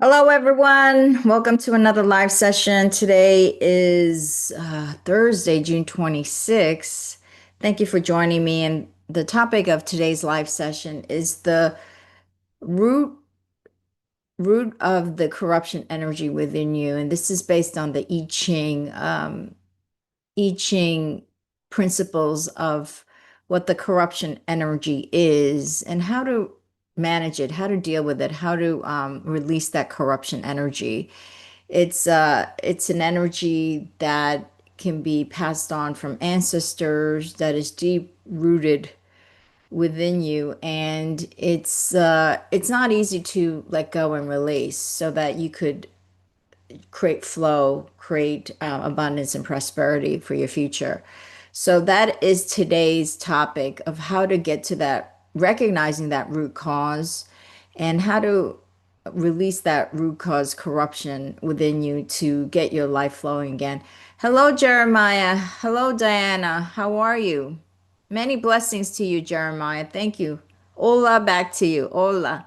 Hello, everyone. Welcome to another live session. Today is Thursday, June 26th. Thank you for joining me. And the topic of today's live session is the root root of the corruption energy within you. And this is based on the I Ching principles of what the corruption energy is and how to manage it, how to deal with it, how to release that corruption energy. It's an energy that can be passed on from ancestors that is deep rooted within you, and it's not easy to let go and release so that you could create flow, create abundance and prosperity for your future. So that is today's topic of how to get to that, recognizing that root cause and how to release that root cause corruption within you to get your life flowing again. Hello, Jeremiah. Hello, Diana. How are you? Many blessings to you, Jeremiah. Thank you. Ola, back to you. Ola.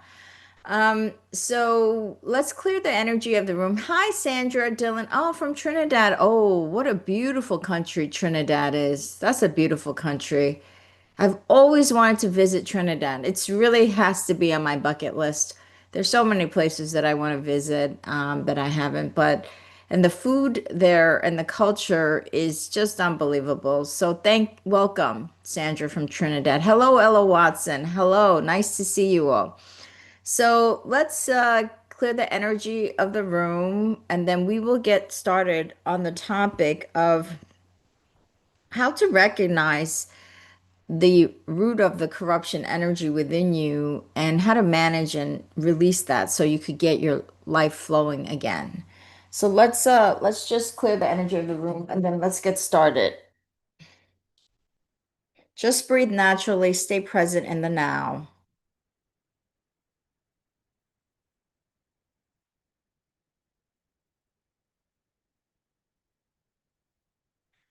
So let's clear the energy of the room. Hi, Sandra, Dylan. Oh, from Trinidad. Oh, what a beautiful country Trinidad is. That's a beautiful country. I've always wanted to visit Trinidad. It's really has to be on my bucket list. There's so many places that I want to visit that I haven't, but and the food there and the culture is just unbelievable. So welcome, Sandra from Trinidad. Hello, Ella Watson. Hello, nice to see you all. So let's clear the energy of the room, and then we will get started on the topic of how to recognize the root of the corruption energy within you and how to manage and release that so you could get your life flowing again. So let's just clear the energy of the room and then let's get started. Just breathe naturally, stay present in the now.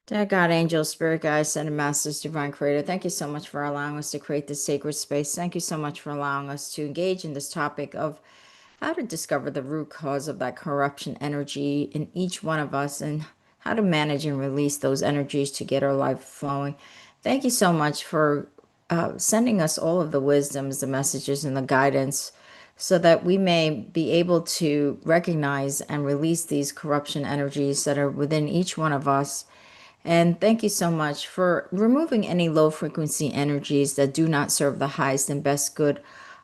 Dear God, angels, spirit guides, and masters, divine creator, thank you so much for allowing us to create this sacred space. Thank you so much for allowing us to engage in this topic of how to discover the root cause of that corruption energy in each one of us and how to manage and release those energies to get our life flowing. Thank you so much for sending us all of the wisdoms, the messages, and the guidance so that we may be able to recognize and release these corruption energies that are within each one of us. And thank you so much for removing any low frequency energies that do not serve the highest and best good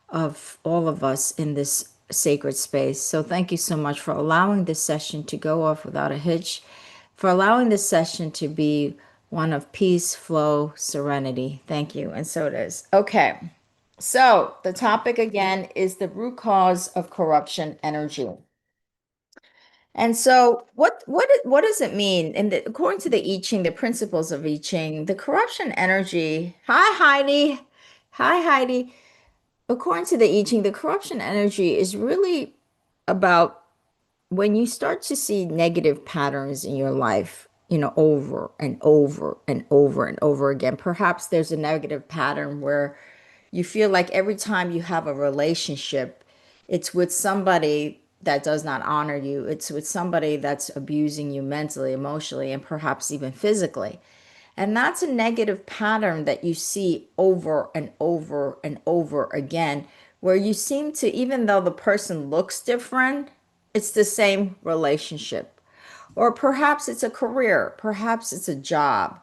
of all of us in this sacred space. So thank you so much for allowing this session to go off without a hitch, for allowing this session to be one of peace, flow, serenity. Thank you. And so it is. Okay. So the topic again is the root cause of corruption energy. And so, what does it mean? And according to the I Ching, the principles of I Ching, the corruption energy. Hi, Heidi. Hi, Heidi. According to the I Ching, the corruption energy is really about when you start to see negative patterns in your life, over and over and over and over again. Perhaps there's a negative pattern where you feel like every time you have a relationship, it's with somebody that does not honor you. It's with somebody that's abusing you mentally, emotionally, and perhaps even physically. And that's a negative pattern that you see over and over and over again, where you seem to, even though the person looks different, it's the same relationship. Or perhaps it's a career, perhaps it's a job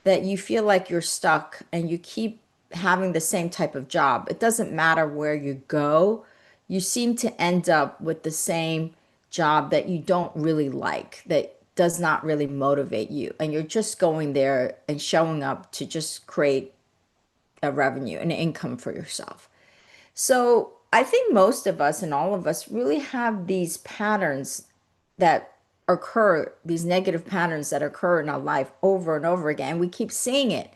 that you feel like you're stuck and you keep having the same type of job. It doesn't matter where you go, you seem to end up with the same job that you don't really like, that does not really motivate you. And you're just going there and showing up to just create a revenue, an income for yourself. So I think most of us and all of us really have these patterns that occur, these negative patterns that occur in our life over and over again. We keep seeing it.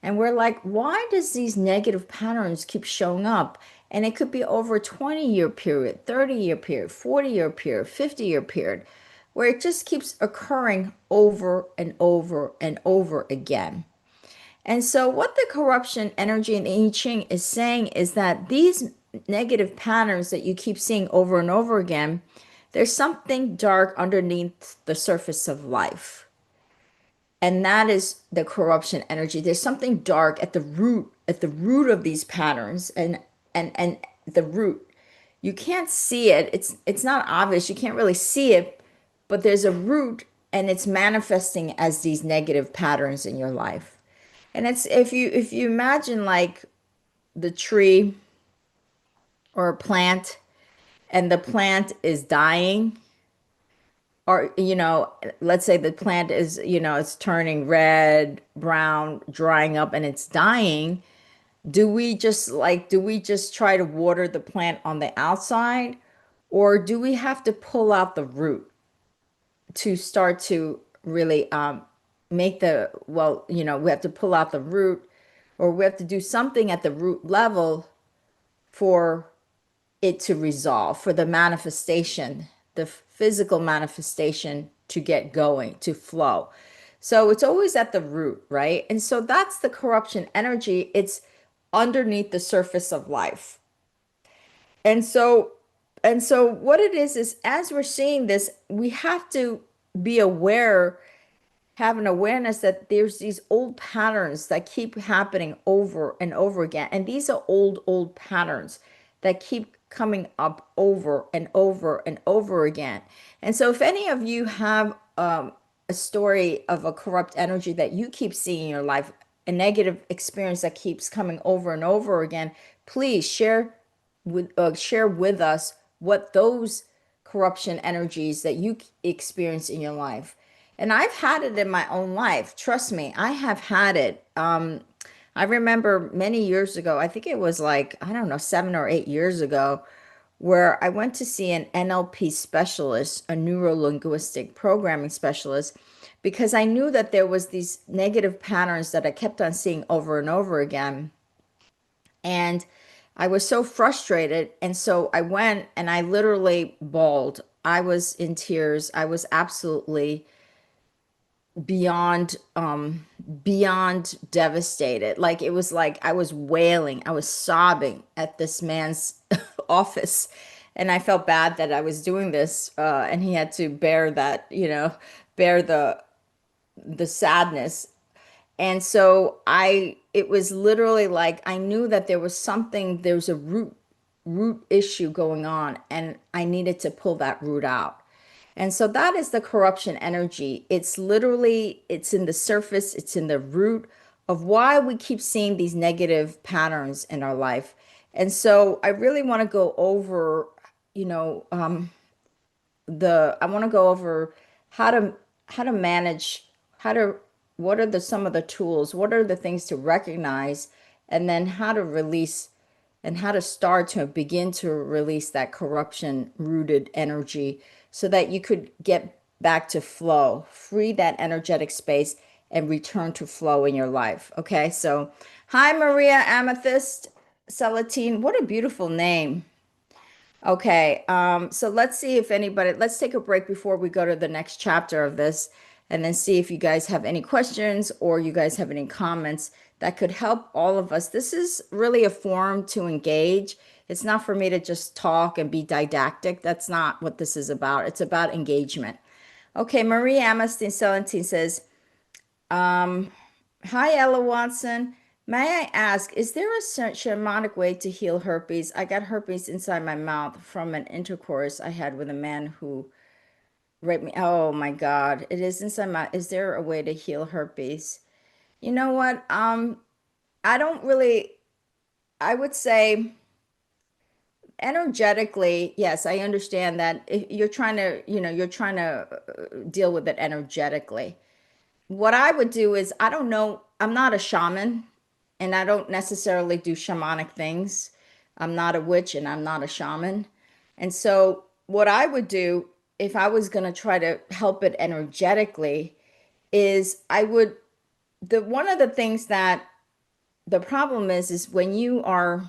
And we're like, why does these negative patterns keep showing up? And it could be over a 20-year period, 30-year period, 40-year period, 50-year period, where it just keeps occurring over and over and over again. And so, what the corruption energy in I Ching is saying is that these negative patterns that you keep seeing over and over again, there's something dark underneath the surface of life. And that is the corruption energy. There's something dark at the root of these patterns, and the root. You can't see it. It's not obvious. You can't really see it, but there's a root, and it's manifesting as these negative patterns in your life. And it's, if you imagine like the tree or a plant, and the plant is dying, or let's say the plant is, it's turning red, brown, drying up, and it's dying. Do we just try to water the plant on the outside, or do we have to pull out the root to start to really make the, well, we have to pull out the root, or we have to do something at the root level for it to resolve, for the manifestation, the physical manifestation to get going, to flow. So it's always at the root, right? And so that's the corruption energy. It's underneath the surface of life. And so what it is as we're seeing this, we have to be aware, have an awareness that there's these old patterns that keep happening over and over again. And these are old patterns that keep coming up over and over and over again. And so if any of you have a story of a corrupt energy that you keep seeing in your life, a negative experience that keeps coming over and over again, please share with us what those corruption energies that you experience in your life. And I've had it in my own life. Trust me, I have had it. I remember many years ago, I think it was like, I don't know, 7 or 8 years ago, where I went to see an NLP specialist, a neuro linguistic programming specialist, because I knew that there was these negative patterns that I kept on seeing over and over again. And I was so frustrated. And so I went and I literally bawled. I was in tears. I was absolutely beyond devastated. Like, it was like I was wailing, I was sobbing at this man's office. And I felt bad that I was doing this, and he had to bear that, bear the sadness. And so it was literally like I knew that there was a root issue going on, and I needed to pull that root out. And so that is the corruption energy. It's in the surface, it's in the root of why we keep seeing these negative patterns in our life. And so I really want to go over, you know, I want to go over how to manage, how to what are the some of the tools, what are the things to recognize, and then how to release, and how to start to begin to release that corruption rooted energy, so that you could get back to flow, free that energetic space, and return to flow in your life. Okay, so hi, Maria Amethyst Celatine. What a beautiful name. Okay, so let's see if anybody, let's take a break before we go to the next chapter of this, and then see if you guys have any questions or you guys have any comments that could help all of us. This is really a forum to engage. It's not for me to just talk and be didactic. That's not what this is about. It's about engagement. Okay, Marie Amastin Celentine says, hi, Ella Watson. May I ask, is there a shamanic way to heal herpes? I got herpes inside my mouth from an intercourse I had with a man who raped me. Oh my God, it is inside my. Is there a way to heal herpes? You know what? I don't really. I would say energetically, yes, I understand that if you're trying to, you're trying to deal with it energetically. What I would do is, I don't know, I'm not a shaman, and I don't necessarily do shamanic things. I'm not a witch and I'm not a shaman. And so what I would do if I was going to try to help it energetically is I would, the one of the things that the problem is when you are,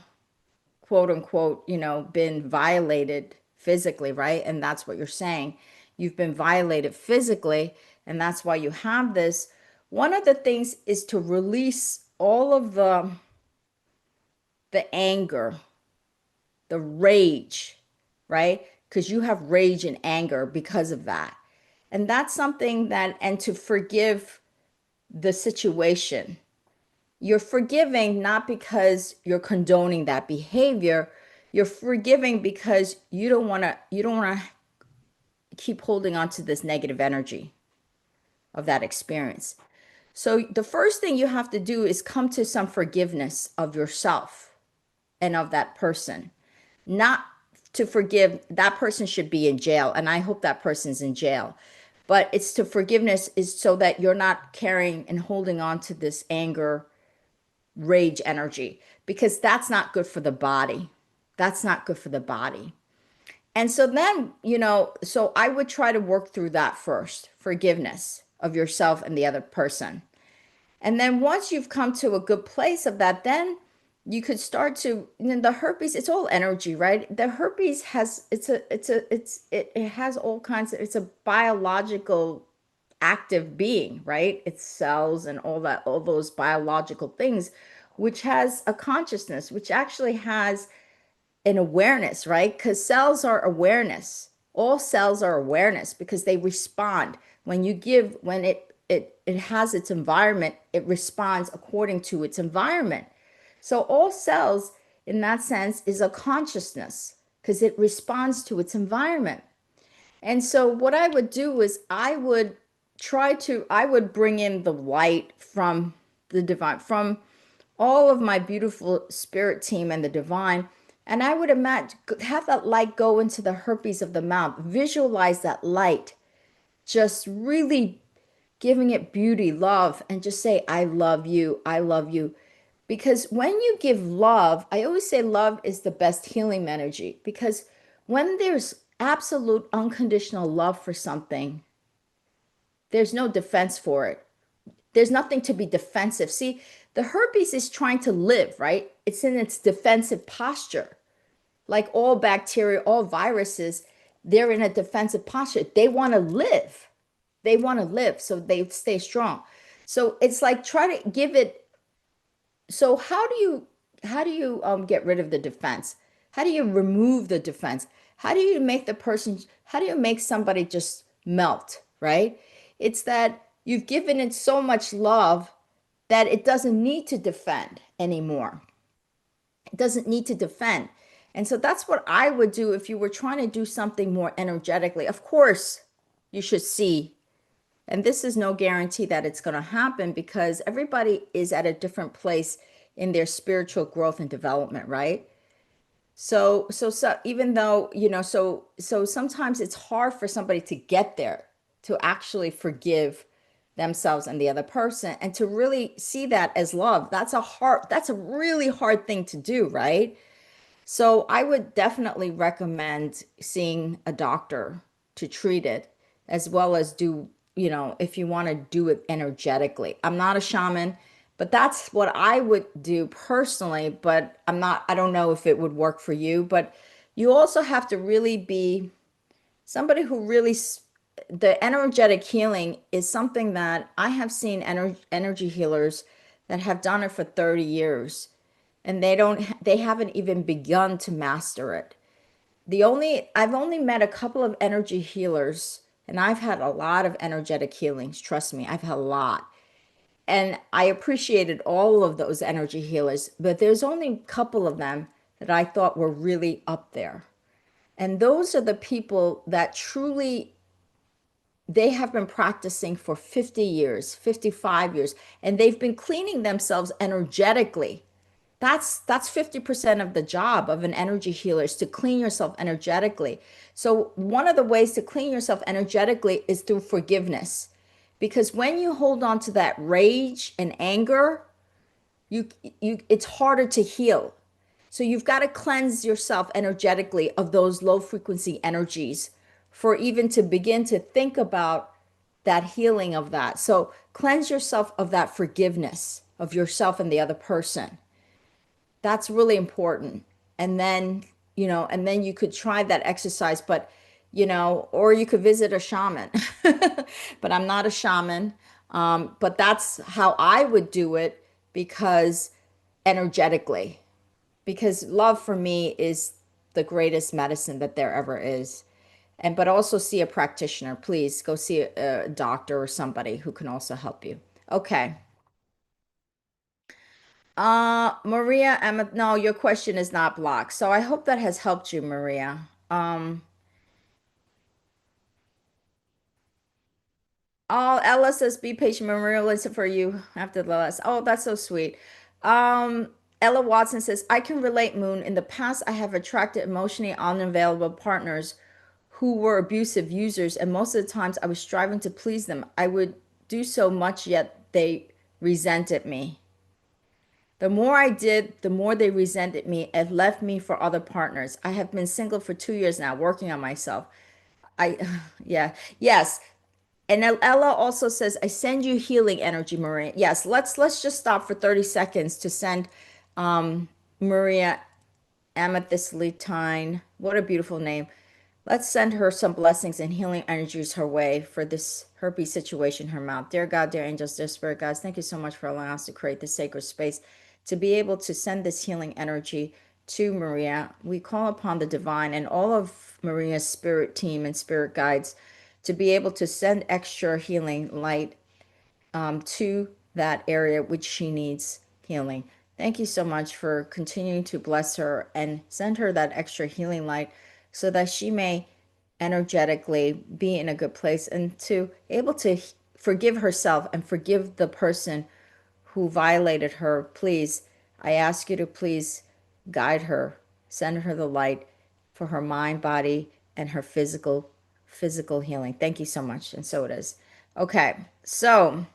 quote unquote, been violated physically, right? And that's what you're saying. You've been violated physically, and that's why you have this. One of the things is to release all of the anger, the rage, right? Because you have rage and anger because of that. And that's something that, and to forgive the situation. You're forgiving not because you're condoning that behavior. You're forgiving because you don't want to keep holding on to this negative energy of that experience. So the first thing you have to do is come to some forgiveness of yourself and of that person. Not to forgive, that person should be in jail, and I hope that person's in jail. But it's to forgiveness is so that you're not carrying and holding on to this anger, rage energy, because that's not good for the body. That's not good for the body. And so then, so I would try to work through that first, forgiveness of yourself and the other person. And then once you've come to a good place of that, then you could start to, the herpes, it's all energy, right? The herpes has, it has all kinds of, it's a biological active being, right? It's cells and all that, all those biological things, which has a consciousness, which actually has an awareness, right? Because cells are awareness. All cells are awareness because they respond. When you give, when it has its environment, it responds according to its environment. So all cells, in that sense, is a consciousness because it responds to its environment. And so what I would do is I would bring in the light from the divine, from all of my beautiful spirit team and the divine. And I would imagine, have that light go into the herpes of the mouth, visualize that light, just really giving it beauty, love, and just say, I love you. I love you. Because when you give love, I always say love is the best healing energy. Because when there's absolute unconditional love for something, there's no defense for it. There's nothing to be defensive. See, the herpes is trying to live, right? It's in its defensive posture. Like all bacteria, all viruses, they're in a defensive posture. They want to live. They want to live, so they stay strong. So it's like try to give it. So how do you get rid of the defense? How do you remove the defense? How do you make the person? How do you make somebody just melt? Right? It's that you've given it so much love that it doesn't need to defend anymore. It doesn't need to defend. And so that's what I would do if you were trying to do something more energetically. Of course, you should see, and this is no guarantee that it's going to happen because everybody is at a different place in their spiritual growth and development, right? So even though, so sometimes it's hard for somebody to get there, to actually forgive themselves and the other person and to really see that as love. That's a really hard thing to do, right? So I would definitely recommend seeing a doctor to treat it, as well as do, if you want to do it energetically. I'm not a shaman, but that's what I would do personally, but I don't know if it would work for you, but you also have to really be somebody who really, the energetic healing is something that I have seen energy healers that have done it for 30 years and they haven't even begun to master it. I've only met a couple of energy healers and I've had a lot of energetic healings. Trust me, I've had a lot. And I appreciated all of those energy healers, but there's only a couple of them that I thought were really up there. And those are the people that truly they have been practicing for 50 years, 55 years, and they've been cleaning themselves energetically. That's 50% of the job of an energy healer is to clean yourself energetically. So one of the ways to clean yourself energetically is through forgiveness. Because when you hold on to that rage and anger, you it's harder to heal. So you've got to cleanse yourself energetically of those low frequency energies for even to begin to think about that healing of that. So cleanse yourself of that forgiveness of yourself and the other person. That's really important. And then, and then you could try that exercise, but, or you could visit a shaman. But I'm not a shaman. But that's how I would do it because energetically, because love for me is the greatest medicine that there ever is. And but also see a practitioner. Please go see a doctor or somebody who can also help you. Okay. Maria, Emma, no, your question is not blocked. So I hope that has helped you, Maria. Oh, Ella says, be patient, Maria. Listen for you after the last. Oh, that's so sweet. Um, Ella Watson says, I can relate, Moon. In the past, I have attracted emotionally unavailable partners who were abusive users, and most of the times I was striving to please them. I would do so much, yet they resented me. The more I did, the more they resented me and left me for other partners. I have been single for 2 years now, working on myself. I, yeah, yes. And Ella also says, I send you healing energy, Maria. Yes, let's just stop for 30 seconds to send Maria Amethystine. What a beautiful name. Let's send her some blessings and healing energies her way for this herpes situation, her mouth. Dear God, dear angels, dear spirit guides, thank you so much for allowing us to create this sacred space to be able to send this healing energy to Maria. We call upon the divine and all of Maria's spirit team and spirit guides to be able to send extra healing light to that area which she needs healing. Thank you so much for continuing to bless her and send her that extra healing light so that she may energetically be in a good place and to able to forgive herself and forgive the person who violated her. Please, I ask you to please guide her, send her the light for her mind, body, and her physical healing. Thank you so much. And so it is. Okay. So,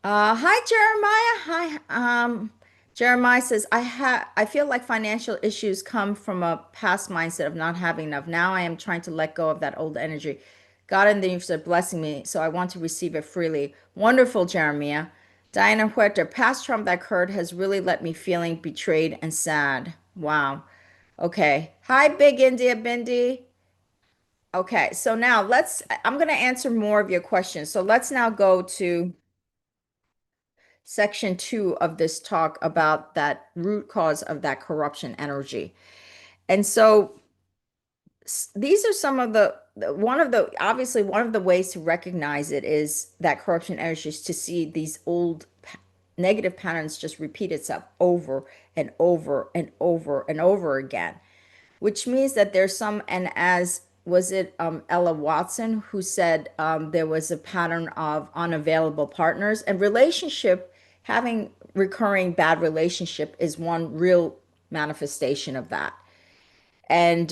hi Jeremiah. Hi. Jeremiah says, I feel like financial issues come from a past mindset of not having enough. Now I am trying to let go of that old energy. God and the universe are blessing me, so I want to receive it freely. Wonderful, Jeremiah. Diana Huerta, past trauma that occurred has really left me feeling betrayed and sad. Wow. Okay. Hi, Big India Bindi. Okay, so now I'm going to answer more of your questions. So let's now go to section 2 of this talk about that root cause of that corruption energy. And so these are some of obviously one of the ways to recognize it is that corruption energy is to see these old negative patterns just repeat itself over and over and over and over again, which means that there's some, and as was it Ella Watson who said there was a pattern of unavailable partners and relationship, having recurring bad relationship is one real manifestation of that. And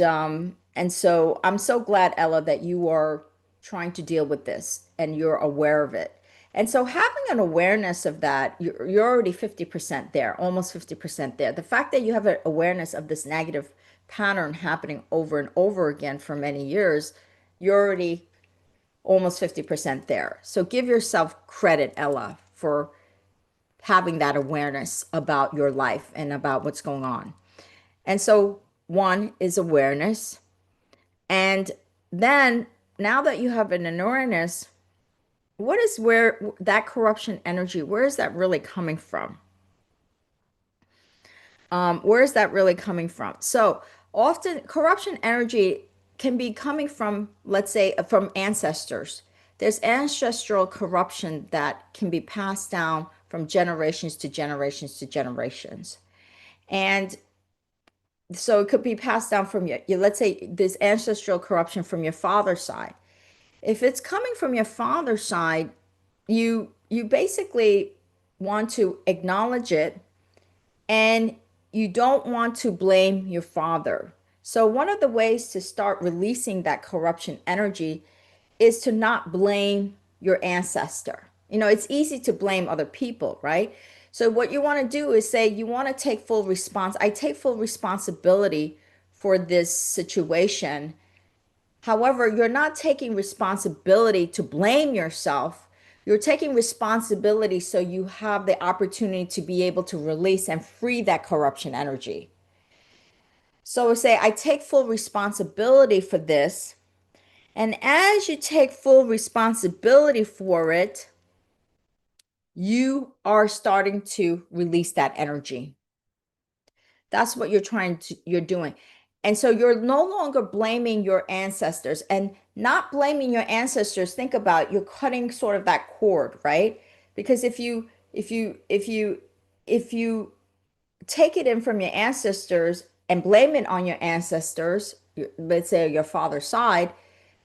so I'm so glad, Ella, that you are trying to deal with this and you're aware of it. And so having an awareness of that, you're already 50% there, almost 50% there. The fact that you have an awareness of this negative pattern happening over and over again for many years, you're already almost 50% there. So give yourself credit, Ella, for having that awareness about your life and about what's going on. And so one is awareness. And then now that you have an awareness, what is where that corruption energy, where is that really coming from? Where is that really coming from? So often corruption energy can be coming from, let's say, from ancestors. There's ancestral corruption that can be passed down from generations to generations to generations. And so it could be passed down from let's say this ancestral corruption from your father's side. If it's coming from your father's side, you basically want to acknowledge it and you don't want to blame your father. So one of the ways to start releasing that corruption energy is to not blame your ancestor. You know, it's easy to blame other people, right? So what you want to do is say you want to take full response. I take full responsibility for this situation. However, you're not taking responsibility to blame yourself. You're taking responsibility so you have the opportunity to be able to release and free that corruption energy. So say, I take full responsibility for this. And as you take full responsibility for it, you are starting to release that energy. That's what you're doing. And so you're no longer blaming your ancestors, and not blaming your ancestors. Think about, you're cutting sort of that cord, right? Because if you take it in from your ancestors and blame it on your ancestors, let's say your father's side,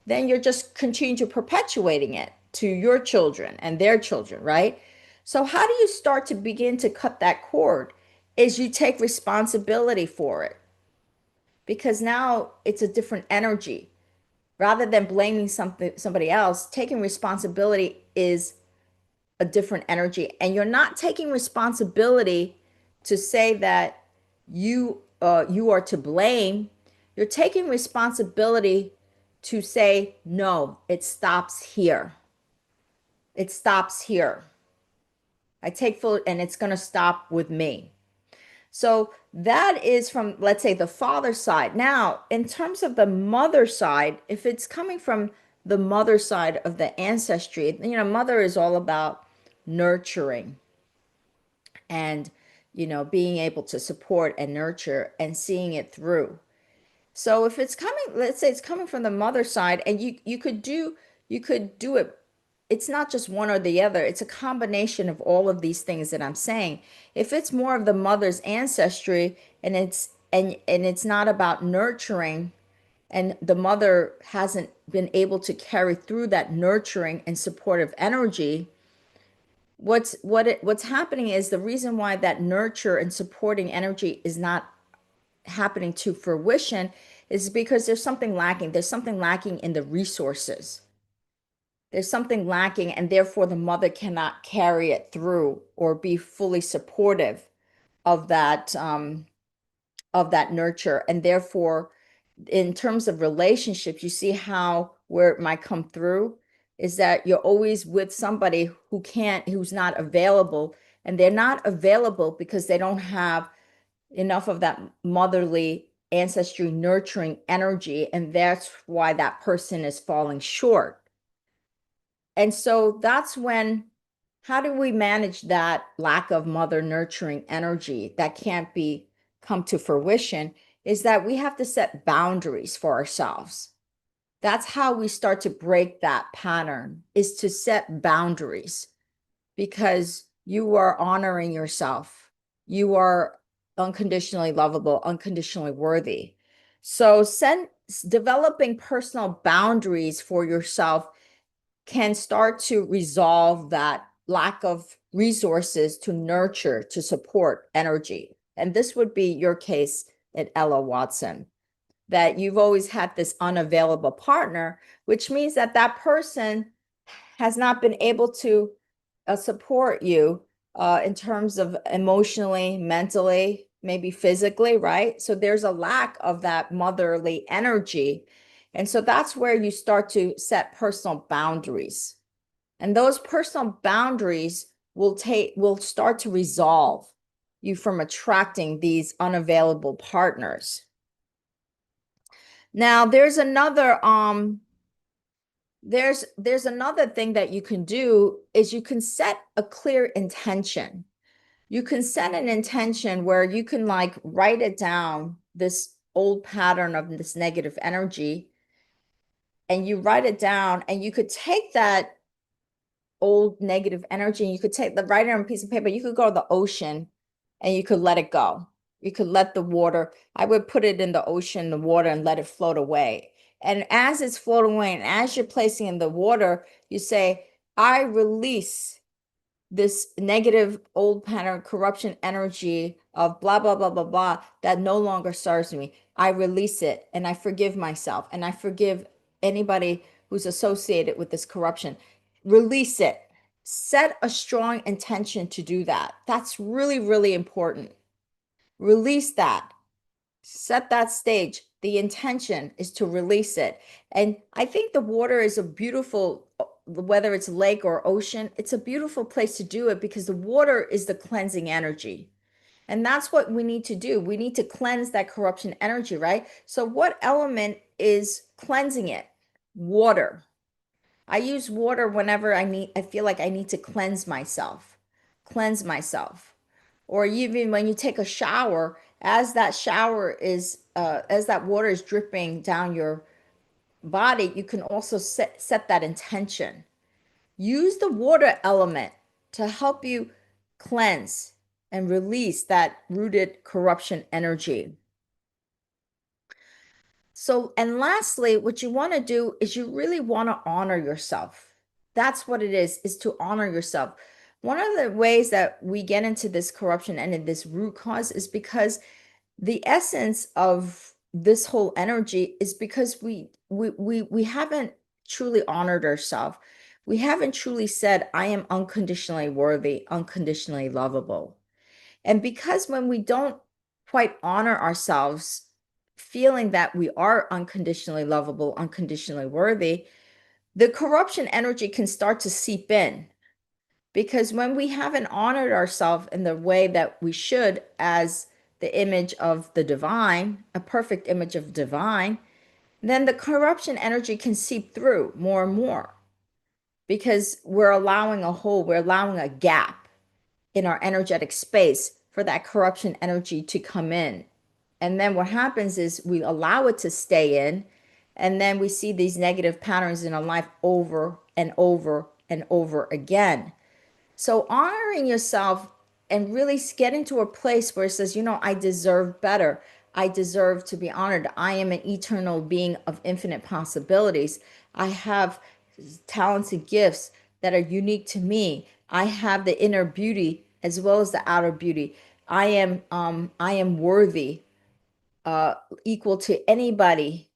then you're just continue to perpetuating it to your children and their children, right? So how do you start to begin to cut that cord? Is you take responsibility for it, because now it's a different energy. Rather than blaming somebody else, taking responsibility is a different energy. And you're not taking responsibility to say that you are to blame. You're taking responsibility to say, no, it stops here. It stops here. I take full, and it's going to stop with me. So that is from, let's say, the father side. Now, in terms of the mother side, if it's coming from the mother side of the ancestry, mother is all about nurturing and, being able to support and nurture and seeing it through. So if it's coming, let's say it's coming from the mother side, and you could do it. It's not just one or the other. It's a combination of all of these things that I'm saying. If it's more of the mother's ancestry, and it's not about nurturing, and the mother hasn't been able to carry through that nurturing and supportive energy, what's happening is, the reason why that nurture and supporting energy is not happening to fruition is because there's something lacking. There's something lacking in the resources. There's something lacking, and therefore the mother cannot carry it through or be fully supportive of that nurture. And therefore, in terms of relationships, you see how where it might come through is that you're always with somebody who's not available, and they're not available because they don't have enough of that motherly ancestry nurturing energy, and that's why that person is falling short. And so that's when, how do we manage that lack of mother nurturing energy that can't be come to fruition, is that we have to set boundaries for ourselves. That's how we start to break that pattern, is to set boundaries, because you are honoring yourself. You are unconditionally lovable, unconditionally worthy. So developing personal boundaries for yourself can start to resolve that lack of resources to nurture, to support energy. And this would be your case at Ella Watson, that you've always had this unavailable partner, which means that that person has not been able to support you in terms of emotionally, mentally, maybe physically, right? So there's a lack of that motherly energy. And so that's where you start to set personal boundaries. And those personal boundaries will start to resolve you from attracting these unavailable partners. Now, there's another thing that you can do, is you can set a clear intention. You can set an intention where you can like write it down, this old pattern of this negative energy, and you write it down, and you could take that old negative energy, and you could write it on a piece of paper. You could go to the ocean and you could let it go. You could let the water, I would put it in the ocean, the water, and let it float away. And as it's floating away, and as you're placing in the water, you say, I release this negative old pattern, corruption energy of blah, blah, blah, blah, blah, that no longer serves me. I release it, and I forgive myself, and I forgive anybody who's associated with this corruption. Release it. Set a strong intention to do that. That's really, really important. Release that. Set that stage. The intention is to release it. And I think the water is a beautiful, whether it's lake or ocean, it's a beautiful place to do it, because the water is the cleansing energy. And that's what we need to do. We need to cleanse that corruption energy, right? So what element is cleansing it? Water. I use water whenever I feel like I need to cleanse myself. Cleanse myself. Or even when you take a shower as that shower is, as that water is dripping down your body, you can also set that intention. Use the water element to help you cleanse and release that rooted corruption energy. So, and lastly, what you want to do is you really want to honor yourself. That's what it is to honor yourself. One of the ways that we get into this corruption and in this root cause is because the essence of this whole energy is because we haven't truly honored ourselves. We haven't truly said, I am unconditionally worthy, unconditionally lovable. And because when we don't quite honor ourselves, feeling that we are unconditionally lovable, unconditionally worthy, the corruption energy can start to seep in. Because when we haven't honored ourselves in the way that we should, as the image of the divine, a perfect image of divine, then the corruption energy can seep through more and more because we're allowing a hole, we're allowing a gap in our energetic space for that corruption energy to come in. And then what happens is we allow it to stay in, and then we see these negative patterns in our life over and over and over again. So honoring yourself and really getting to a place where it says, I deserve better. I deserve to be honored. I am an eternal being of infinite possibilities. I have talents and gifts that are unique to me. I have the inner beauty as well as the outer beauty. I am worthy, equal to anybody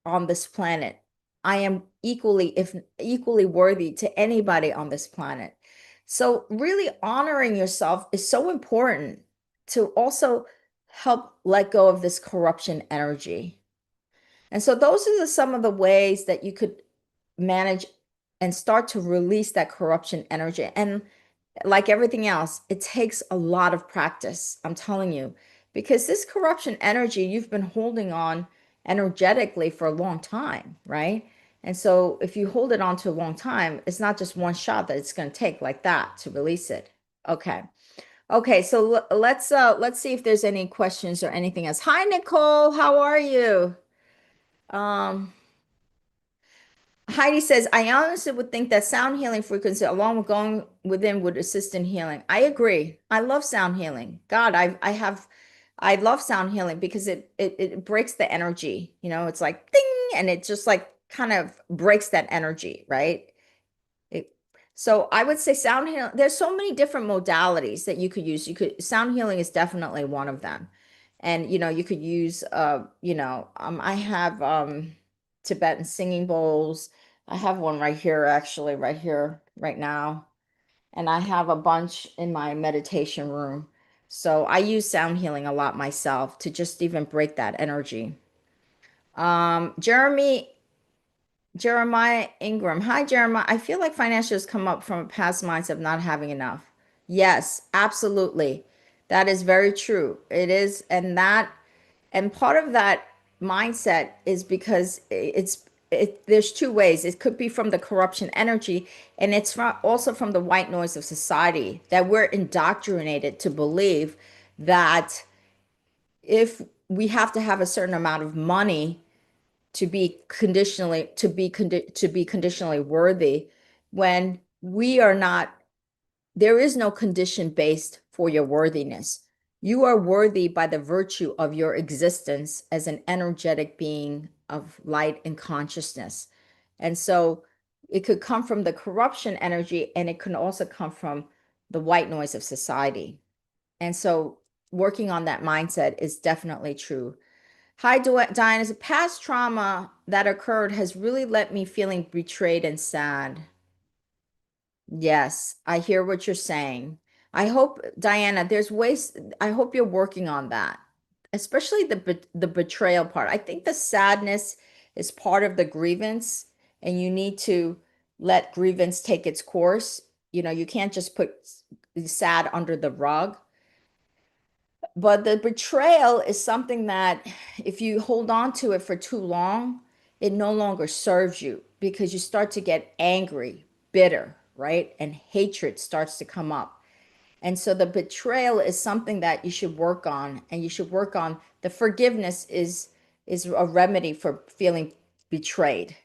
on this planet. I am equally, if equally worthy to anybody on this planet. So really honoring yourself is so important to also help let go of this corruption energy. And so those are some of the ways that you could manage and start to release that corruption energy. And like everything else, it takes a lot of practice, I'm telling you, because this corruption energy you've been holding on energetically for a long time, right? And so if you hold it on to a long time, it's not just one shot that it's going to take like that to release it. Okay. Okay, so let's see if there's any questions or anything else. Hi Nicole, how are you? Um Heidi says, I honestly would think that sound healing frequency, along with going within, would assist in healing. I agree. I love sound healing. God, I love sound healing because it breaks the energy. It's like ding, and it just like kind of breaks that energy, right? It, so I would say sound healing. There's so many different modalities that you could use. Sound healing is definitely one of them, and you could use I have Tibetan singing bowls. I have one right here, actually, right here, right now, and I have a bunch in my meditation room. So I use sound healing a lot myself to just even break that energy. Jeremiah Ingram. Hi, Jeremiah. I feel like financials come up from a past mindset of not having enough. Yes, absolutely. That is very true. It is, and part of that mindset is because there's two ways. It could be from the corruption energy, and it's also from the white noise of society that we're indoctrinated to believe that if we have to have a certain amount of money to be conditionally worthy, when we are not. There is no condition based for your worthiness. You are worthy by the virtue of your existence as an energetic being of light and consciousness. And so it could come from the corruption energy, and it can also come from the white noise of society. And so working on that mindset is definitely true. Hi, Diane. As a past trauma that occurred has really left me feeling betrayed and sad. Yes, I hear what you're saying. I hope, Diana, there's ways, I hope you're working on that, especially the betrayal part. I think the sadness is part of the grievance, and you need to let grievance take its course. You can't just put sad under the rug. But the betrayal is something that if you hold on to it for too long, it no longer serves you because you start to get angry, bitter, right? And hatred starts to come up. And so the betrayal is something that you should work on, and you should work on the forgiveness is a remedy for feeling betrayed.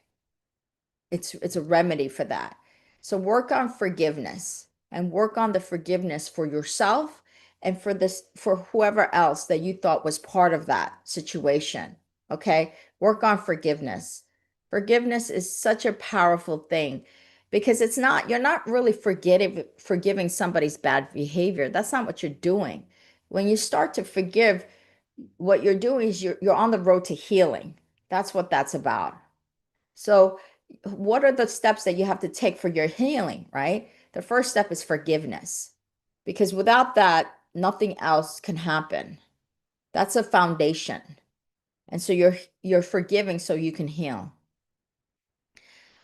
It's a remedy for that. So work on forgiveness, and work on the forgiveness for yourself and for this, for whoever else that you thought was part of that situation. Okay? Work on forgiveness. Forgiveness is such a powerful thing because it's not, you're not really forgiving somebody's bad behavior. That's not what you're doing. When you start to forgive, what you're doing is you're on the road to healing. That's what that's about. So, what are the steps that you have to take for your healing, right? The first step is forgiveness, because without that, nothing else can happen. That's a foundation. And so you're forgiving so you can heal.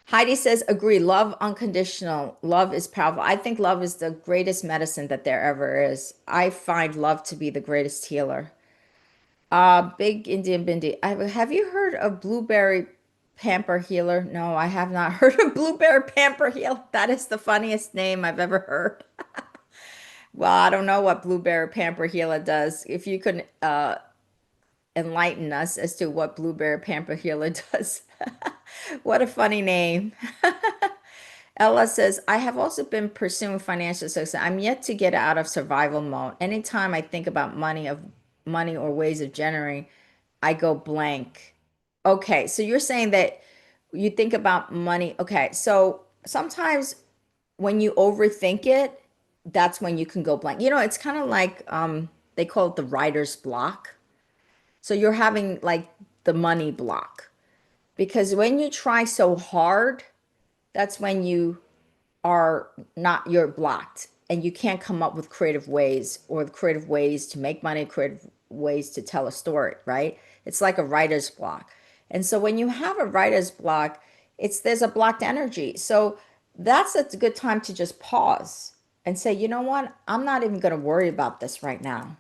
Heidi says, agree, love unconditional. Love is powerful. I think love is the greatest medicine that there ever is. I find love to be the greatest healer. Big Indian Bindi. Have you heard of Blueberry Pamper Healer? No, I have not heard of Blueberry Pamper Healer. That is the funniest name I've ever heard. Well, I don't know what Blueberry Pamper Healer does. If you could enlighten us as to what Blueberry Pamper Healer does. What a funny name. Ella says, I have also been pursuing financial success. I'm yet to get out of survival mode. Anytime I think about money or ways of generating, I go blank. Okay, so you're saying that you think about money. Okay, so sometimes when you overthink it, that's when you can go blank. It's kind of like they call it the writer's block. So you're having like the money block because when you try so hard, that's when you're blocked and you can't come up with creative ways or the creative ways to make money, creative ways to tell a story, right? It's like a writer's block. And so when you have a writer's block, there's a blocked energy. So that's a good time to just pause and say, you know what? I'm not even going to worry about this right now.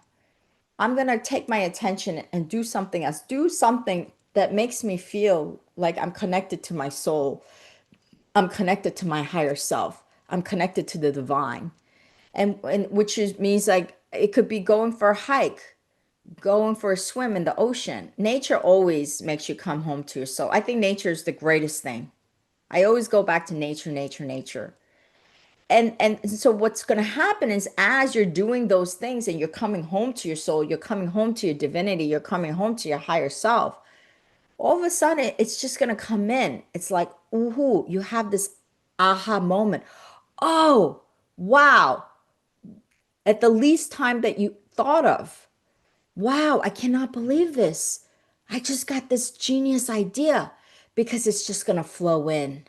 I'm going to take my attention and do something else. Do something that makes me feel like I'm connected to my soul. I'm connected to my higher self. I'm connected to the divine. And means like it could be going for a hike, going for a swim in the ocean. Nature always makes you come home to your soul. I think nature is the greatest thing. I always go back to nature, nature, nature. And so what's going to happen is as you're doing those things and you're coming home to your soul, you're coming home to your divinity, you're coming home to your higher self, all of a sudden it's just going to come in. It's like, ooh, you have this aha moment. Oh, wow. At the least time that you thought of. Wow, I cannot believe this. I just got this genius idea because it's just going to flow in.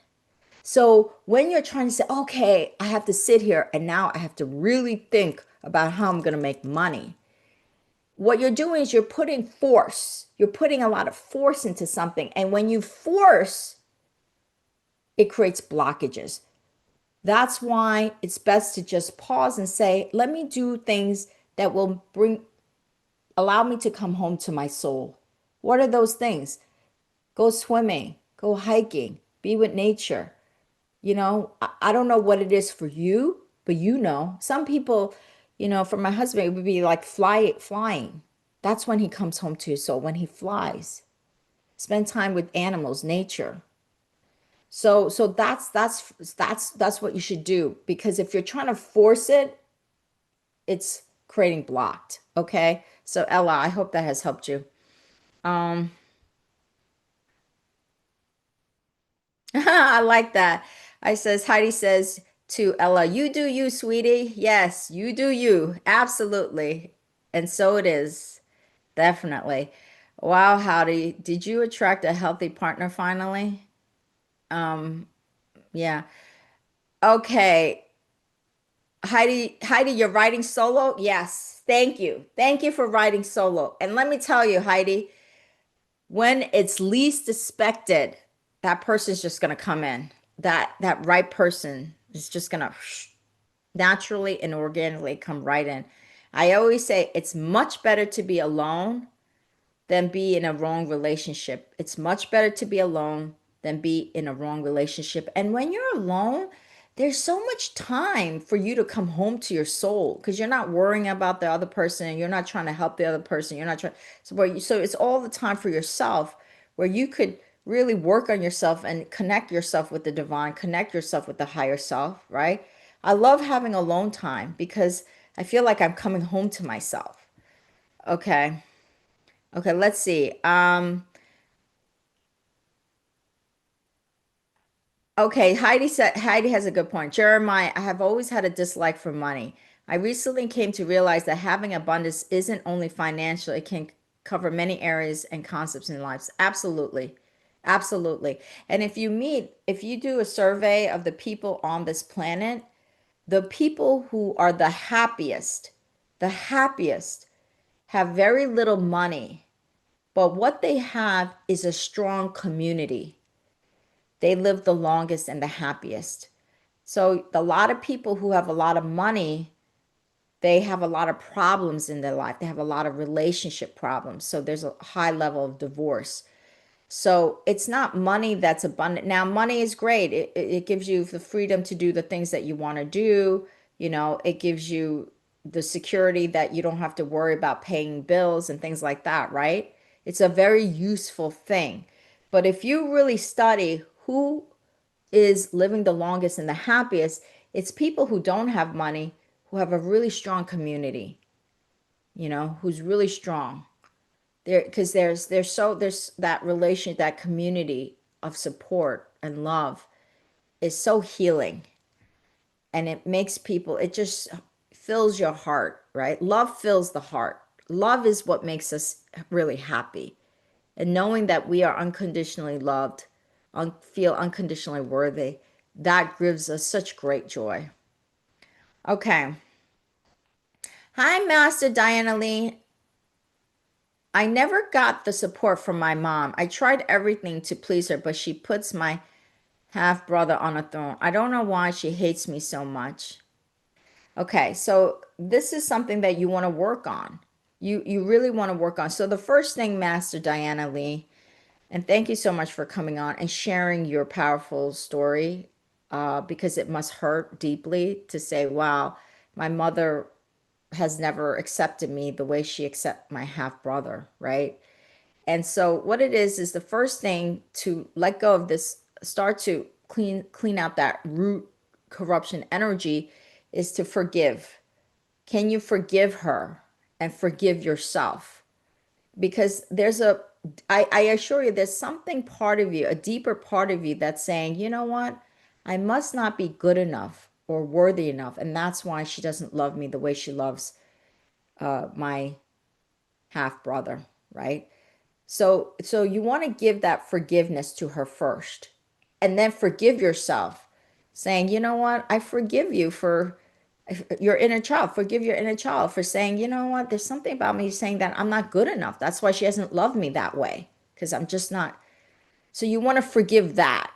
So when you're trying to say, okay, I have to sit here and now I have to really think about how I'm going to make money, what you're doing is you're putting force. You're putting a lot of force into something. And when you force, it creates blockages. That's why it's best to just pause and say, let me do things that will allow me to come home to my soul. What are those things? Go swimming, go hiking, be with nature. I don't know what it is for you, but some people, for my husband, it would be like flying. That's when he comes home to his soul, when he flies. Spend time with animals, nature. So that's what you should do because if you're trying to force it, it's creating blocked. Okay. So Ella, I hope that has helped you. Um, I like that. Heidi says to Ella, you do you, sweetie. Yes, you do you. Absolutely. And so it is. Definitely. Wow, Howdy. Did you attract a healthy partner finally? Um, yeah. Okay. Heidi, you're writing solo? Yes. Thank you. Thank you for writing solo. And let me tell you, Heidi, when it's least expected, that person's just going to come in. That right person is just going to naturally and organically come right in. I always say it's much better to be alone than be in a wrong relationship. It's much better to be alone than be in a wrong relationship. And when you're alone, there's so much time for you to come home to your soul because you're not worrying about the other person and you're not trying to help the other person. You're not trying, so it's all the time for yourself where you could really work on yourself and connect yourself with the divine, connect yourself with the higher self, right? I love having alone time because I feel like I'm coming home to myself. Okay. Okay, let's see. Okay, Heidi has a good point. Jeremiah, I have always had a dislike for money. I recently came to realize that having abundance isn't only financial, it can cover many areas and concepts in lives. Absolutely. Absolutely. And if you do a survey of the people on this planet, the people who are the happiest have very little money, but what they have is a strong community. They live the longest and the happiest. So a lot of people who have a lot of money, they have a lot of problems in their life. They have a lot of relationship problems. So there's a high level of divorce. So it's not money that's abundant. Now, money is great. It gives you the freedom to do the things that you want to do. You know, it gives you the security that you don't have to worry about paying bills and things like that, right? It's a very useful thing. But if you really study who is living the longest and the happiest, it's people who don't have money, who have a really strong community, you know, who's really strong. There, because there's that relation, that community of support and love is so healing, and it makes people, it just fills your heart, right? Love fills the heart. Love is what makes us really happy. And knowing that we are unconditionally loved, feel unconditionally worthy, that gives us such great joy. Okay. Hi, Master Diana Lee. I never got the support from my mom. I tried everything to please her, but she puts my half brother on a throne. I don't know why she hates me so much. Okay, so this is something that you want to work on. You really want to work on. So the first thing, Master Diana Lee, and thank you so much for coming on and sharing your powerful story, because it must hurt deeply to say, wow, my mother has never accepted me the way she accepted my half brother, right? And so what it is the first thing to let go of this, start to clean out that root corruption energy, is to forgive. Can you forgive her and forgive yourself? Because I assure you, there's something part of you, a deeper part of you that's saying, you know what? I must not be good enough or worthy enough. And that's why she doesn't love me the way she loves my half brother, right? So you want to give that forgiveness to her first and then forgive yourself, saying, you know what? I forgive you for your inner child. Forgive your inner child for saying, you know what? There's something about me saying that I'm not good enough. That's why she hasn't loved me that way because I'm just not. So you want to forgive that.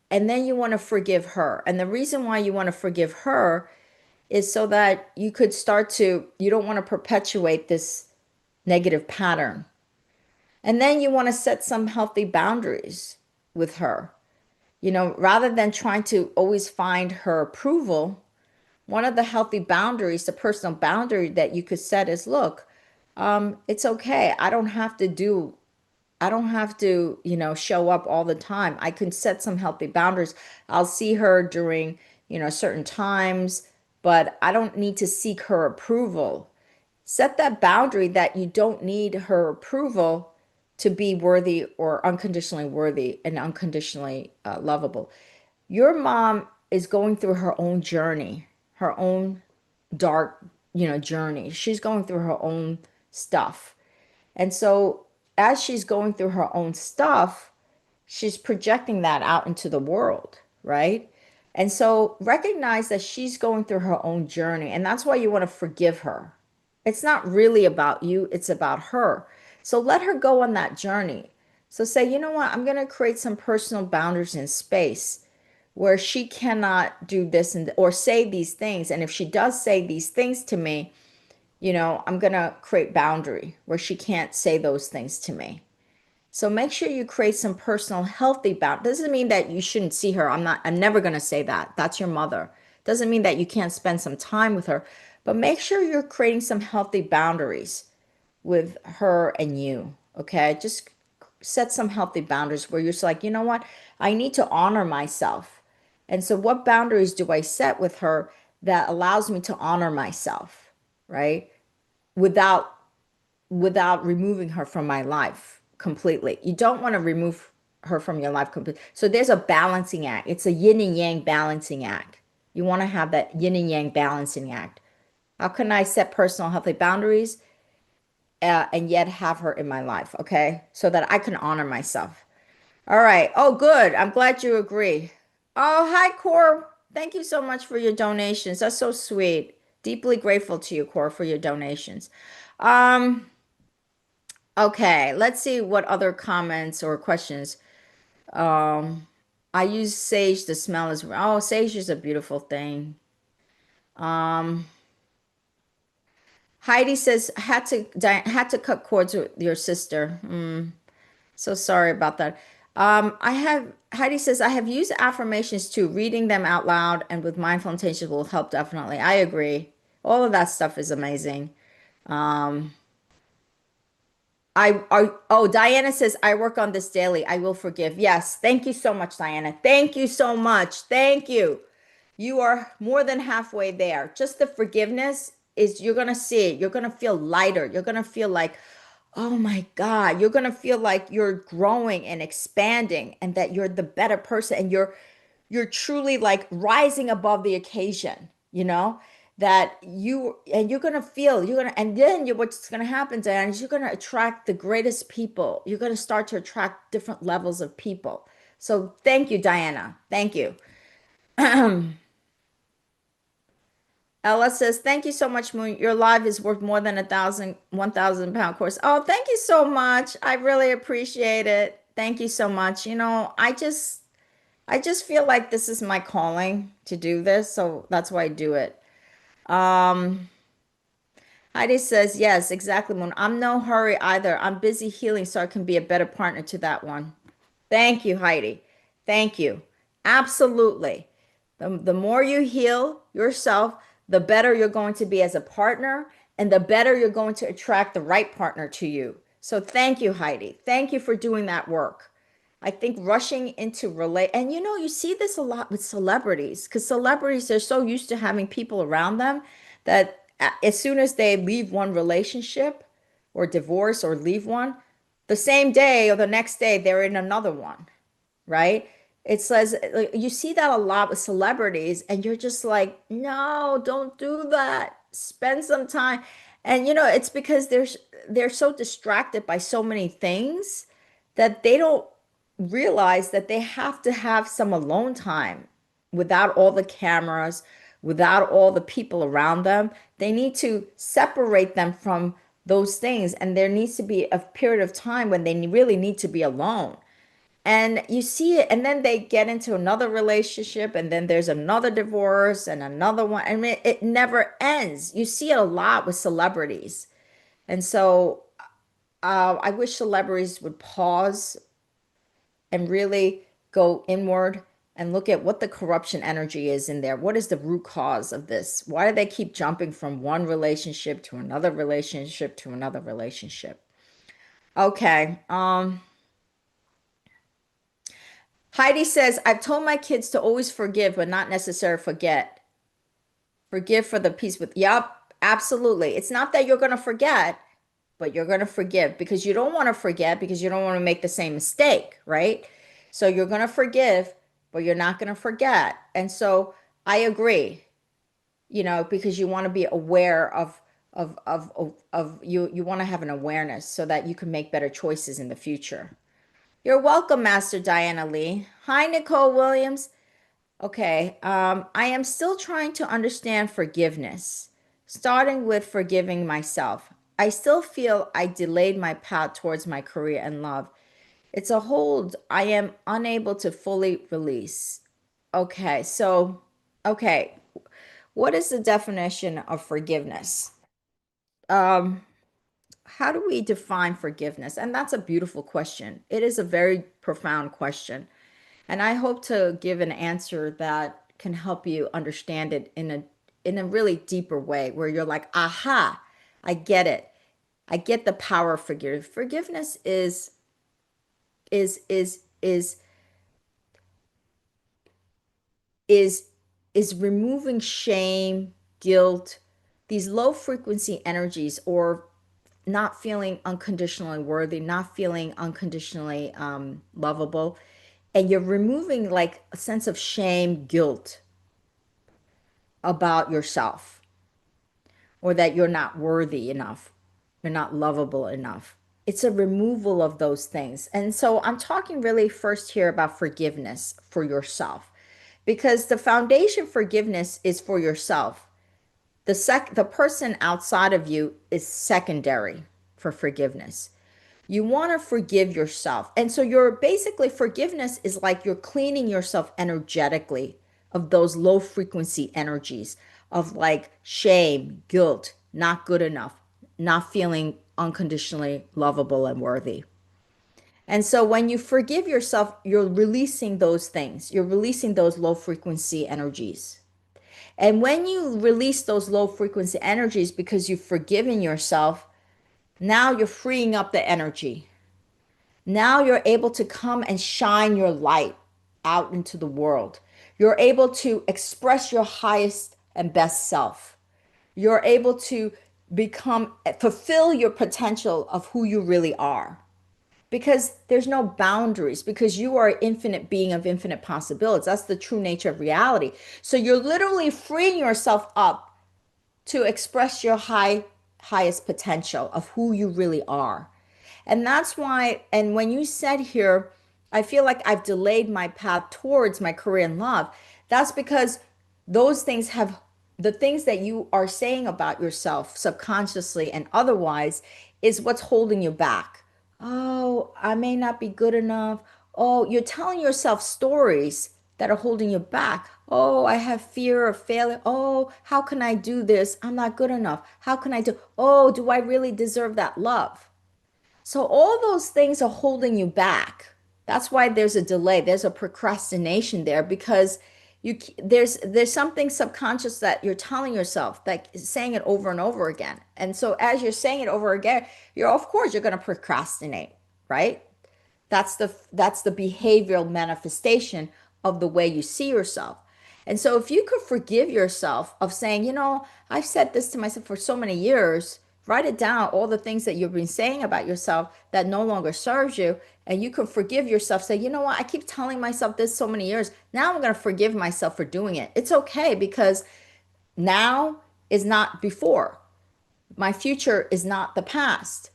And then you want to forgive her. And the reason why you want to forgive her is so that you could start to, you don't want to perpetuate this negative pattern. And then you want to set some healthy boundaries with her. You know, rather than trying to always find her approval, one of the healthy boundaries, the personal boundary that you could set is, look, it's okay. I don't have to, you know, show up all the time. I can set some healthy boundaries. I'll see her during, you know, certain times, but I don't need to seek her approval. Set that boundary that you don't need her approval to be worthy or unconditionally worthy and unconditionally lovable. Your mom is going through her own journey, her own dark, you know, journey. She's going through her own stuff. And so as she's going through her own stuff, she's projecting that out into the world, right? And so recognize that she's going through her own journey. And that's why you want to forgive her. It's not really about you, it's about her. So let her go on that journey. So say, you know what, I'm going to create some personal boundaries in space where she cannot do this and or say these things. And if she does say these things to me, you know, I'm going to create boundary where she can't say those things to me. So make sure you create some personal healthy boundaries. Doesn't mean that you shouldn't see her. I'm never going to say that. That's your mother. Doesn't mean that you can't spend some time with her, but make sure you're creating some healthy boundaries with her and you. Okay. Just set some healthy boundaries where you're just like, you know what? I need to honor myself. And so, what boundaries do I set with her that allows me to honor myself, right? Without removing her from my life completely. You don't want to remove her from your life completely. So there's a balancing act. It's a yin and yang balancing act. You want to have that yin and yang balancing act. How can I set personal healthy boundaries and yet have her in my life? Okay. So that I can honor myself. All right. Oh, good. I'm glad you agree. Oh, hi, Cor. Thank you so much for your donations. That's so sweet. Deeply grateful to you, Cor, for your donations. Um, Okay, let's see what other comments or questions. Um, I use sage. The smell is, oh, sage is a beautiful thing. Um, Heidi says had to cut cords with your sister. So sorry about that. I have Heidi says I have used affirmations too. Reading them out loud and with mindful intention will help definitely. I agree. All of that stuff is amazing. Um, oh, Diana says, I work on this daily. I will forgive. Yes. Thank you so much, Diana. Thank you so much. Thank you. You are more than halfway there. Just the forgiveness is, you're going to see it. You're going to feel lighter. You're going to feel like, oh my God, you're going to feel like you're growing and expanding and that you're the better person and you're truly like rising above the occasion, that you're going to feel, and then what's going to happen, Diane, is you're going to attract the greatest people. You're going to start to attract different levels of people. So thank you, Diana. Thank you. Ella says, thank you so much, Moon. Your live is worth more than 1,000 pound course. Oh, thank you so much. I really appreciate it. Thank you so much. I just feel like this is my calling to do this, so that's why I do it. Um, Heidi says, yes, exactly, Moon. I'm no hurry either. I'm busy healing so I can be a better partner to that one. Thank you, Heidi. Thank you. Absolutely. The more you heal yourself, the better you're going to be as a partner, and the better you're going to attract the right partner to you. So thank you, Heidi. Thank you for doing that work. I think rushing into relate, and you see this a lot with celebrities, because celebrities, they're so used to having people around them that as soon as they leave one relationship or divorce or leave one, the same day or the next day, they're in another one, right? It says like, you see that a lot with celebrities, and you're just like, no, don't do that. Spend some time. And it's because they're so distracted by so many things that they don't realize that they have to have some alone time without all the cameras, without all the people around them. They need to separate them from those things, and there needs to be a period of time when they really need to be alone. And you see it, and then they get into another relationship, and then there's another divorce and another one. I mean, it never ends. You see it a lot with celebrities. And so I wish celebrities would pause and really go inward and look at what the corruption energy is in there. What is the root cause of this? Why do they keep jumping from one relationship to another relationship to another relationship? Okay. Heidi says, I've told my kids to always forgive, but not necessarily forget. Forgive for the peace with, yep, absolutely. It's not that you're going to forget, but you're going to forgive because you don't want to forget because you don't want to make the same mistake, right? So you're going to forgive, but you're not going to forget. And so I agree, because you want to be aware of you want to have an awareness so that you can make better choices in the future. You're welcome, Master Diana Lee. Hi, Nicole Williams. Okay, I am still trying to understand forgiveness, starting with forgiving myself. I still feel I delayed my path towards my career and love. It's a hold I am unable to fully release. Okay, so, okay, what is the definition of forgiveness? Um, how do we define forgiveness? And that's a beautiful question. It is a very profound question. And I hope to give an answer that can help you understand it in a really deeper way where you're like, aha, I get it. I get the power of forgiveness. Forgiveness is is is is is removing shame, guilt, these low frequency energies, or not feeling unconditionally worthy, not feeling unconditionally lovable. And you're removing like a sense of shame, guilt about yourself, or that you're not worthy enough, you're not lovable enough. It's a removal of those things. And so I'm talking really first here about forgiveness for yourself, because the foundation forgiveness is for yourself. The person outside of you is secondary for forgiveness. You want to forgive yourself. And so you're basically, forgiveness is like you're cleaning yourself energetically of those low frequency energies of like shame, guilt, not good enough, not feeling unconditionally lovable and worthy. And so when you forgive yourself, you're releasing those things. You're releasing those low frequency energies. And when you release those low frequency energies because you've forgiven yourself, now you're freeing up the energy. Now you're able to come and shine your light out into the world. You're able to express your highest and best self. You're able to fulfill your potential of who you really are, because there's no boundaries, because you are an infinite being of infinite possibilities. That's the true nature of reality. So you're literally freeing yourself up to express your highest potential of who you really are. And that's why, and when you said here, I feel like I've delayed my path towards my career in love, that's because those things have, the things that you are saying about yourself subconsciously and otherwise is what's holding you back. Oh, I may not be good enough. Oh, you're telling yourself stories that are holding you back. Oh, I have fear of failure. Oh, how can I do this? I'm not good enough. How can I do? Oh, do I really deserve that love? So all those things are holding you back. That's why there's a delay. There's a procrastination there, because there's something subconscious that you're telling yourself, that is saying it over and over again. And so as you're saying it over again, you're, of course you're going to procrastinate, right? That's the behavioral manifestation of the way you see yourself. And so if you could forgive yourself of saying, I've said this to myself for so many years, write it down, all the things that you've been saying about yourself that no longer serves you, and you can forgive yourself. Say, you know what, I keep telling myself this so many years. Now I'm going to forgive myself for doing it. It's okay, because now is not before. My future is not the past.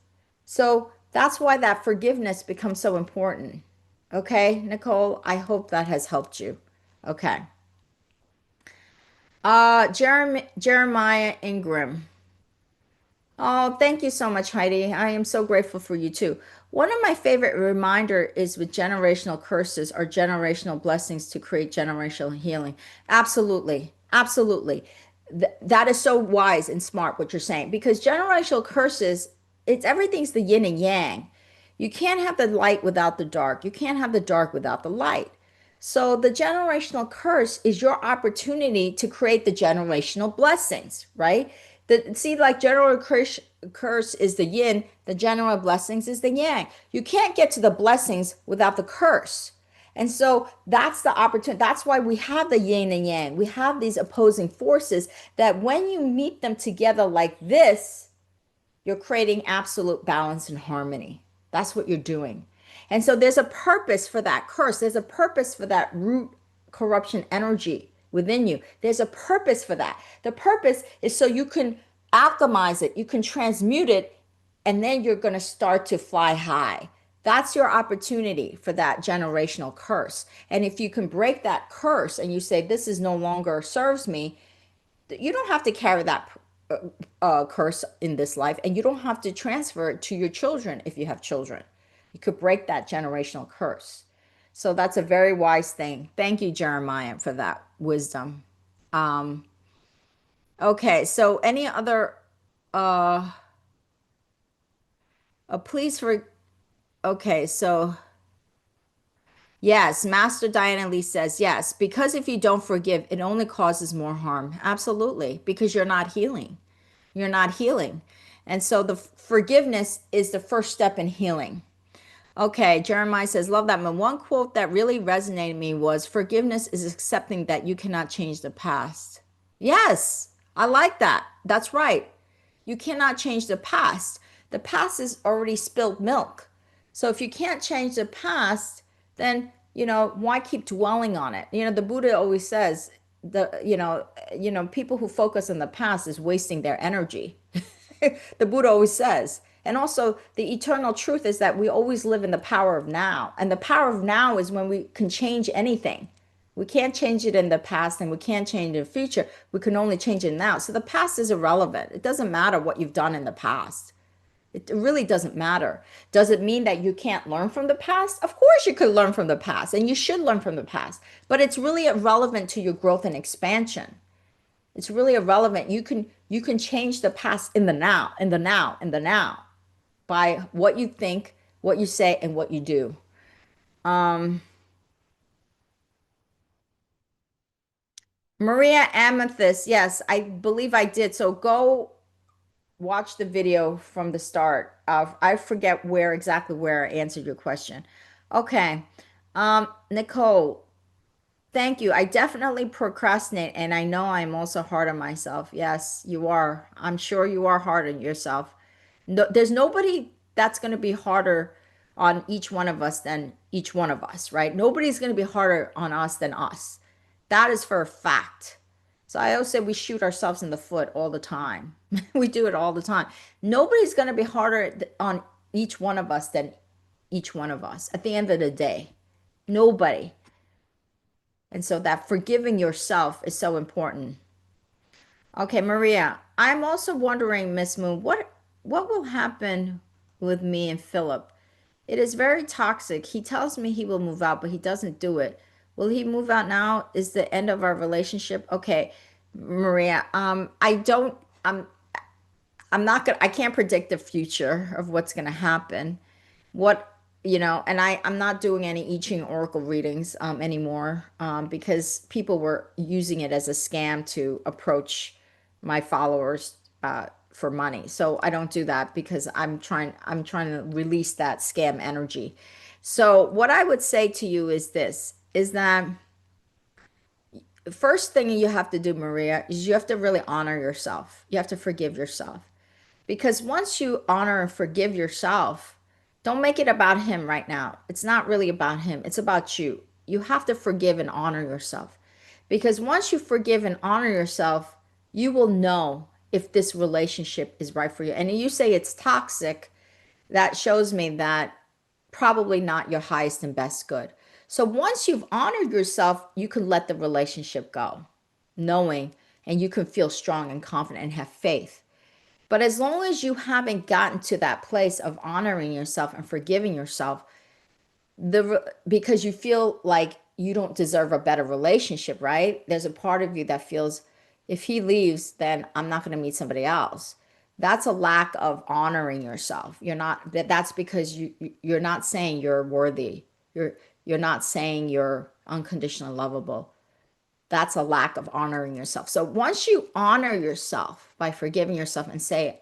So that's why that forgiveness becomes so important. Okay, Nicole, I hope that has helped you. Okay. Jeremiah Ingram. Oh, thank you so much, Heidi. I am so grateful for you too. One of my favorite reminder is with generational curses or generational blessings to create generational healing. Absolutely. Absolutely. That is so wise and smart what you're saying, because generational curses, it's everything's the yin and yang. You can't have the light without the dark. You can't have the dark without the light. So the generational curse is your opportunity to create the generational blessings, right? See, like curse is the yin, the general blessings is the yang. You can't get to the blessings without the curse. And so that's the opportunity. That's why we have the yin and yang. We have these opposing forces that when you meet them together like this, you're creating absolute balance and harmony. That's what you're doing. And so there's a purpose for that curse. There's a purpose for that root corruption energy within you. There's a purpose for that. The purpose is so you can alchemize it, you can transmute it, and then you're going to start to fly high. That's your opportunity for that generational curse. And if you can break that curse and you say, this is no longer serves me, you don't have to carry that curse in this life, and you don't have to transfer it to your children if you have children. You could break that generational curse. So that's a very wise thing. Thank you, Jeremiah, for that wisdom. Um, okay, so any other Please for okay, so yes, Master Diana Lee says yes, because if you don't forgive, it only causes more harm. Absolutely, because you're not healing. You're not healing. And so the forgiveness is the first step in healing. Okay, Jeremiah says, love that. But one quote that really resonated with me was forgiveness is accepting that you cannot change the past. Yes, I like that. That's right. You cannot change the past. The past is already spilled milk. So if you can't change the past, then, why keep dwelling on it? The Buddha always says people who focus on the past is wasting their energy. The Buddha always says. And also, the eternal truth is that we always live in the power of now. And the power of now is when we can change anything. We can't change it in the past and we can't change it in the future. We can only change it now. So the past is irrelevant. It doesn't matter what you've done in the past. It really doesn't matter. Does it mean that you can't learn from the past? Of course you could learn from the past and you should learn from the past. But it's really irrelevant to your growth and expansion. It's really irrelevant. You can change the past in the now, in the now, in the now by what you think, what you say, and what you do. Um, Maria Amethyst, yes, I believe I did. So go watch the video from the start. I forget where I answered your question. Okay. Nicole, thank you. I definitely procrastinate, and I know I'm also hard on myself. Yes, you are. I'm sure you are hard on yourself. No, there's nobody that's going to be harder on each one of us than each one of us, right? Nobody's going to be harder on us than us. That is for a fact. So I always say we shoot ourselves in the foot all the time. We do it all the time. Nobody's going to be harder on each one of us than each one of us at the end of the day. Nobody. And so that forgiving yourself is so important. Okay, Maria, I'm also wondering, Miss Moon, what will happen with me and Philip? It is very toxic. He tells me he will move out, but he doesn't do it. Will he move out now? Is the end of our relationship? Okay, Maria, I don't I'm not gonna I can't predict the future of what's gonna happen. What and I'm not doing any I Ching Oracle readings anymore because people were using it as a scam to approach my followers for money. So I don't do that because I'm trying to release that scam energy. So what I would say to you is this is that the first thing you have to do, Maria, is you have to really honor yourself. You have to forgive yourself. Because once you honor and forgive yourself, don't make it about him right now. It's not really about him, it's about you. You have to forgive and honor yourself. Because once you forgive and honor yourself, you will know if this relationship is right for you. And you say it's toxic, that shows me that probably not your highest and best good. So once you've honored yourself, you can let the relationship go, knowing, and you can feel strong and confident and have faith. But as long as you haven't gotten to that place of honoring yourself and forgiving yourself, because you feel like you don't deserve a better relationship, right? There's a part of you that feels if he leaves, then I'm not going to meet somebody else. That's a lack of honoring yourself. That's because you're not saying you're worthy. You're not saying you're unconditionally lovable. That's a lack of honoring yourself. So once you honor yourself by forgiving yourself and say,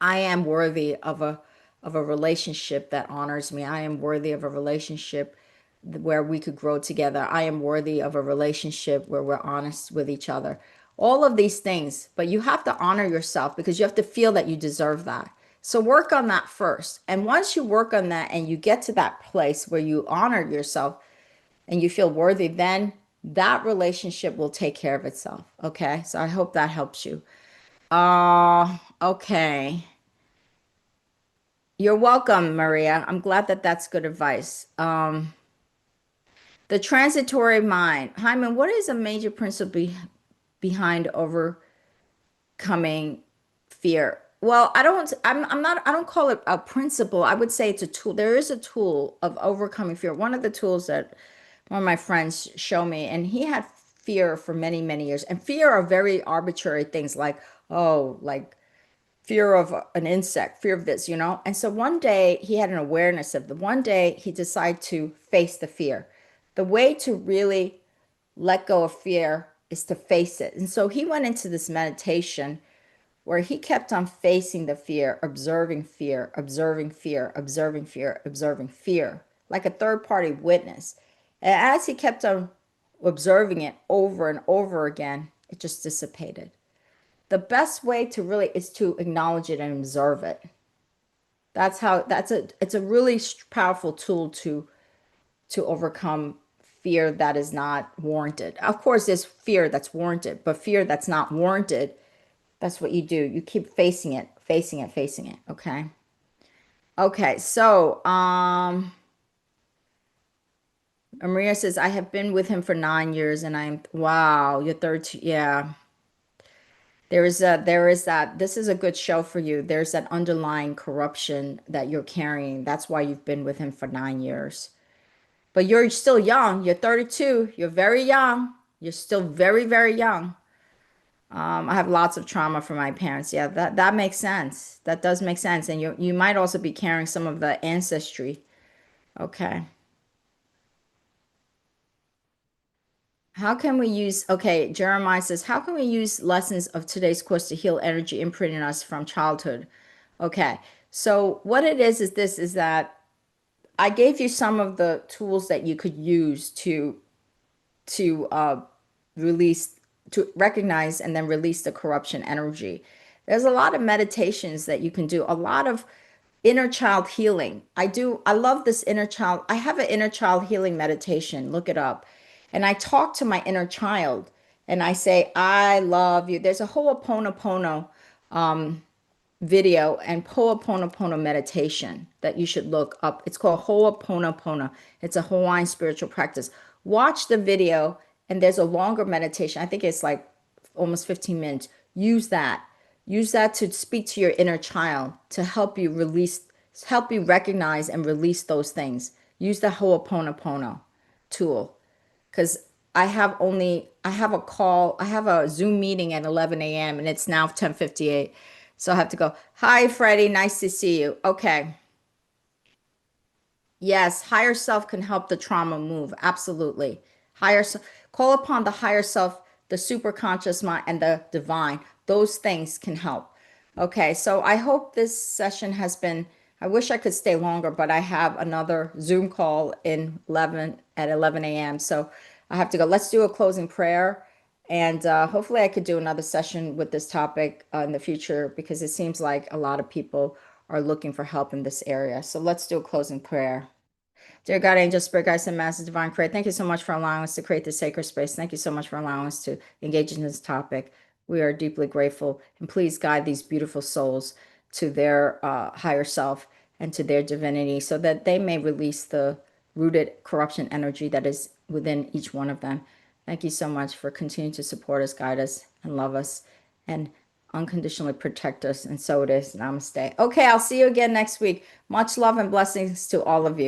I am worthy of a relationship that honors me. I am worthy of a relationship where we could grow together. I am worthy of a relationship where we're honest with each other. All of these things, but you have to honor yourself because you have to feel that you deserve that. So work on that first. And once you work on that and you get to that place where you honor yourself and you feel worthy, then that relationship will take care of itself. Okay. So I hope that helps you. Okay. You're welcome, Maria. I'm glad that that's good advice. The transitory mind. Hyman, what is a major principle behind overcoming fear? Well, I'm not, I don't call it a principle. I would say it's a tool. There is a tool of overcoming fear. One of the tools that one of my friends showed me, and he had fear for many, many years. And fear are very arbitrary things like, oh, like fear of an insect, fear of this, you know? And so one day he had an awareness of the one day he decided to face the fear. The way to really let go of fear is to face it. And so he went into this meditation where he kept on facing the fear, observing fear, observing fear, observing fear, observing fear, like a third party witness. And as he kept on observing it over and over again, it just dissipated. The best way to really is to acknowledge it and observe it. It's a really powerful tool to overcome fear that is not warranted. Of course, there's fear that's warranted, but fear that's not warranted, that's what you do. You keep facing it, facing it, facing it. Okay. Okay. So, Maria says, I have been with him for 9 years and wow, your yeah. There is that, this is a good show for you. There's that underlying corruption that you're carrying. That's why you've been with him for 9 years. But you're still young. You're 32. You're very young. You're still very, very young. I have lots of trauma from my parents. Yeah, that makes sense. That does make sense. And you might also be carrying some of the ancestry. Okay. How can we use, okay, Jeremiah says, how can we use lessons of today's course to heal energy imprinting us from childhood? Okay. So what it is this is that I gave you some of the tools that you could use to release, to recognize and then release the corruption energy. There's a lot of meditations that you can do, a lot of inner child healing. I love this inner child. I have an inner child healing meditation. Look it up. And I talk to my inner child and I say, I love you. There's a Ho'oponopono video and Ho'oponopono meditation that you should look up. It's called Ho'oponopono. It's a Hawaiian spiritual practice. Watch the video, and there's a longer meditation. I think it's like almost 15 minutes. Use that. Use that to speak to your inner child to help you release, help you recognize and release those things. Use the Ho'oponopono tool because I have a call, I have a Zoom meeting at 11 a.m. and it's now 10:58. So I have to go. Hi, Freddie. Nice to see you. Okay. Yes, higher self can help the trauma move. Absolutely. Higher self, call upon the higher self, the superconscious mind, and the divine. Those things can help. Okay, so I hope this session has been. I wish I could stay longer, but I have another Zoom call in 11 at 11 a.m. So I have to go. Let's do a closing prayer, and hopefully I could do another session with this topic in the future because it seems like a lot of people are looking for help in this area. So let's do a closing prayer. Dear God, angel, spirit guides, and masters, divine creator, thank you so much for allowing us to create this sacred space. Thank you so much for allowing us to engage in this topic. We are deeply grateful. And please guide these beautiful souls to their higher self and to their divinity so that they may release the rooted corruption energy that is within each one of them. Thank you so much for continuing to support us, guide us, and love us, and unconditionally protect us. And so it is. Namaste. Okay, I'll see you again next week. Much love and blessings to all of you.